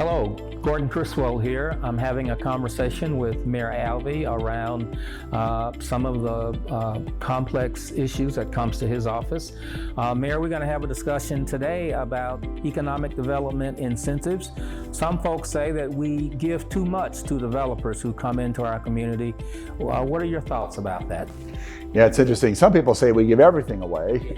Hello, Gordon Criswell here. I'm having a conversation with Mayor Alvey around some of the complex issues that comes to his office. Mayor, we're going to have a discussion today about economic development incentives. Some folks say that we give too much to developers who come into our community. What are your thoughts about that? Yeah, it's interesting. Some people say we give everything away,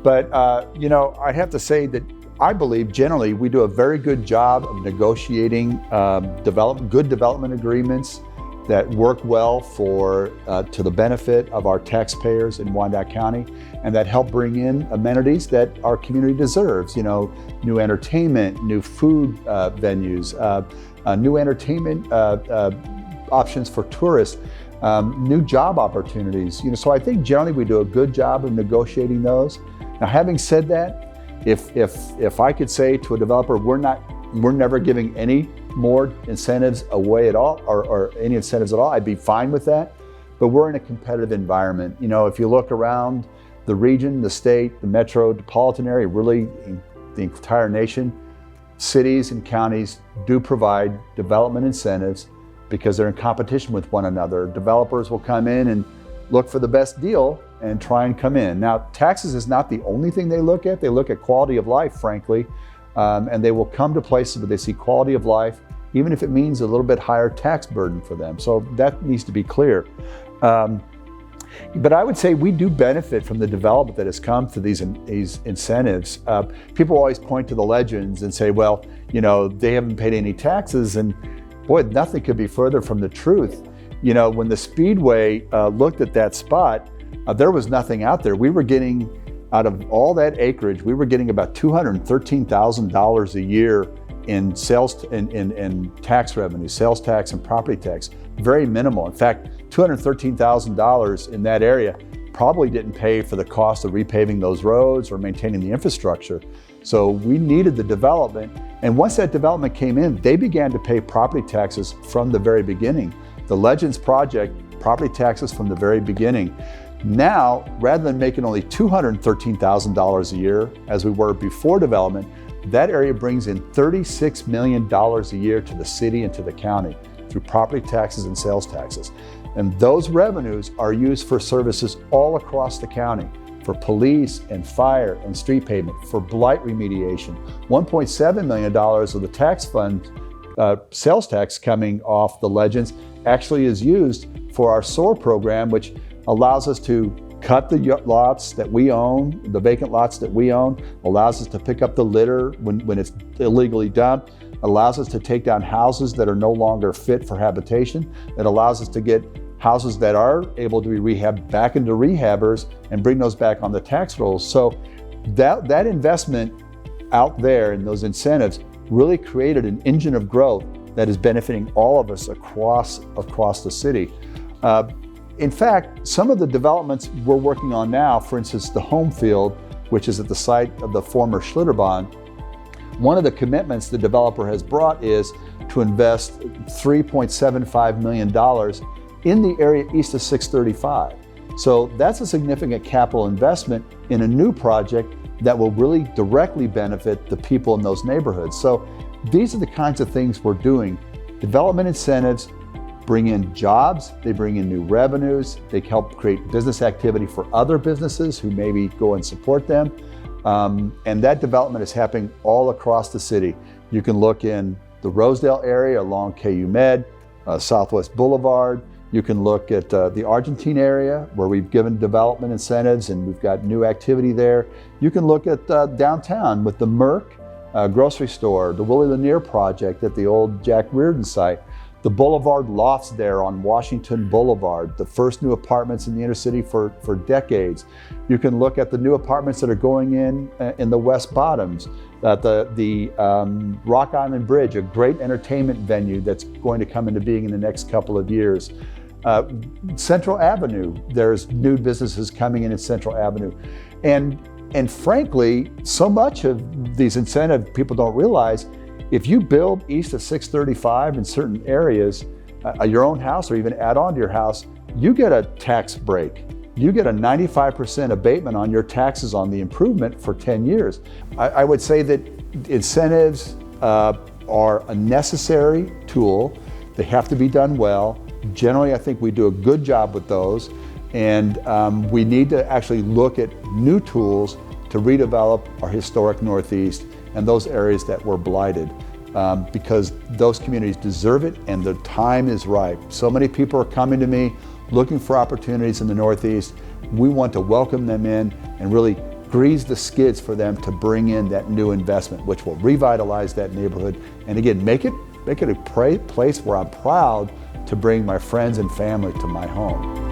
but I have to say that I believe generally we do a very good job of negotiating good development agreements that work well to the benefit of our taxpayers in Wyandotte County, and that help bring in amenities that our community deserves. New entertainment, new food venues, new entertainment options for tourists, new job opportunities. So I think generally we do a good job of negotiating those. Now, having said that, if I could say to a developer, we're never giving any more incentives away at all, or any incentives at all, I'd be fine with that. But we're in a competitive environment. If you look around the region, the state, the metropolitan area, really the entire nation, cities and counties do provide development incentives because they're in competition with one another. Developers will come in and look for the best deal and try and come in. Now, taxes is not the only thing they look at. They look at quality of life, frankly, and they will come to places where they see quality of life, even if it means a little bit higher tax burden for them. So that needs to be clear. But I would say we do benefit from the development that has come to these incentives. People always point to the legends and say, well, they haven't paid any taxes, and boy, nothing could be further from the truth. When the Speedway looked at that spot, there was nothing out there. We were getting, out of all that acreage, we were getting about $213,000 a year in sales in tax revenue, sales tax and property tax. Very minimal. In fact, $213,000 in that area probably didn't pay for the cost of repaving those roads or maintaining the infrastructure. So we needed the development. And once that development came in, they began to pay property taxes from the very beginning. The Legends project, property taxes from the very beginning. Now, rather than making only $213,000 a year, as we were before development, that area brings in $36 million a year to the city and to the county through property taxes and sales taxes. And those revenues are used for services all across the county, for police and fire and street pavement, for blight remediation. $1.7 million of the tax fund, sales tax coming off the Legends, actually is used for our SOAR program, which allows us to cut the lots that we own, the vacant lots that we own, allows us to pick up the litter when it's illegally dumped, allows us to take down houses that are no longer fit for habitation. It allows us to get houses that are able to be rehabbed back into rehabbers and bring those back on the tax rolls. So that investment out there and those incentives really created an engine of growth that is benefiting all of us across the city. In fact, some of the developments we're working on now, for instance, the home field, which is at the site of the former Schlitterbahn, one of the commitments the developer has brought is to invest $3.75 million in the area east of 635. So that's a significant capital investment in a new project that will really directly benefit the people in those neighborhoods. So these are the kinds of things we're doing. Development incentives bring in jobs, they bring in new revenues, they help create business activity for other businesses who maybe go and support them. And that development is happening all across the city. You can look in the Rosedale area along KU Med, Southwest Boulevard. You can look at the Argentine area where we've given development incentives and we've got new activity there. You can look at downtown with the Merck grocery store, the Willie Lanier project at the old Jack Reardon site, the Boulevard lofts there on Washington Boulevard, the first new apartments in the inner city for decades. You can look at the new apartments that are going in the West Bottoms, the Rock Island Bridge, a great entertainment venue that's going to come into being in the next couple of years. Central Avenue, there's new businesses coming in Central Avenue. And frankly, so much of these incentives people don't realize, if you build east of 635 in certain areas, your own house or even add on to your house, you get a tax break. You get a 95% abatement on your taxes on the improvement for 10 years. I would say that incentives are are a necessary tool. They have to be done well. Generally, I think we do a good job with those, and we need to actually look at new tools to redevelop our historic Northeast and those areas that were blighted, because those communities deserve it and the time is ripe. So many people are coming to me looking for opportunities in the Northeast. We want to welcome them in and really grease the skids for them to bring in that new investment, which will revitalize that neighborhood and again make it a place where I'm proud to bring my friends and family to my home.